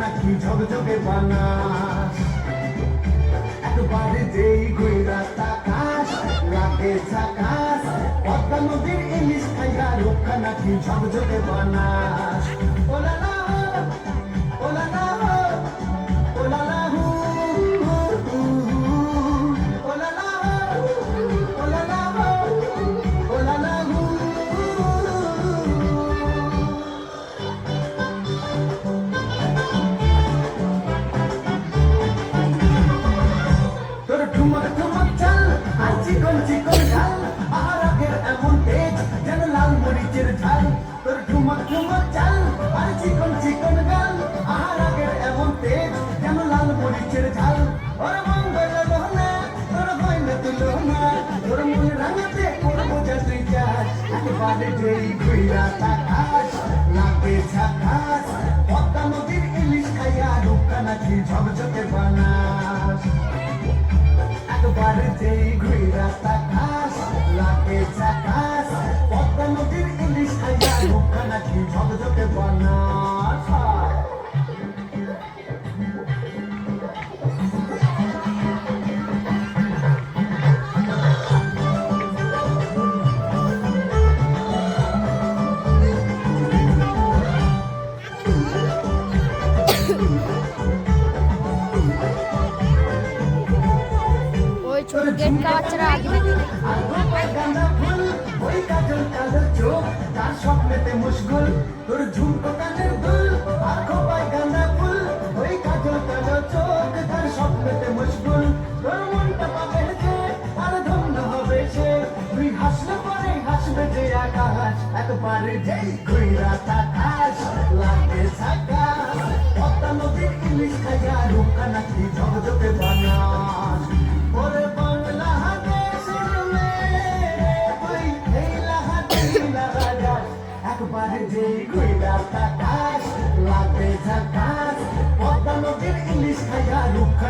নাকি ঝকঝকে বানাস একবারে যেই গইরা তাকাস লাগে ঝাকাস পদ্মা নদীর ইলিশ খাইয়া রূপখানা নাকি ঝকঝকে বানাস ওলা লা ওলা লা ওলা লা হু ওলা লা ওলা লা ওলা লা হু তোর ঠুমক ঠুমক চাল আর চিকন চিকন ঝাল আর আগের এমন তেজ যেন লাল মরিচের ঝাল তোর ঠুমক ঠুমক চাল আর চিকন চিকন গাল আর আগের এমন তেজ যেন লাল মরিচের ঝাল ওর মঙ্গল লোনা তোর হয় না তুলনা তোর মন রাঙাতে করবো যা তুই চাস একবারে যেই ঘুইরা তাকাস লাগে ঝাকাস পদ্মা নদীর ইলিশ খাইয়া রূপখানা নাকি ঝকঝকে বানাস একবার যেই ঘুইরা তাকাস লাগে ঝাকাস পদ্মা নদীর ইলিশ খাইয়া রূপখানা নাকি ঝকঝকে বানাস ওই ছোট গেট কা বাচ্চারা আগে ওই কাজল কাজল চোখ তার স্বপ্নেতে মুশগুল তোর ঝুমকো কানের দুল আর খোপায় গাঁদা ফুল ওই কাজল কাজল চোখ তার স্বপ্নেতে মুশগুল তোর মনটা পাবে যে আর ধন্য হবে সে তুই হাসলে পরে হাসবে যে আকাশ একবারে যেই ঘুইরা তাকাস লাগে ঝাকাস পদ্মা নদীর ইলিশ খাইয়া রূপখানা নাকি ঝকঝকে বানাস ওরে বাংলা দেশের মেয়ে তুই এই লাহাটি লাগাস একবারে যেই ঘুইরা তাকাস লাগে ঝাকাস পদ্মা নদীর ইলিশ খাইয়া রূপখানা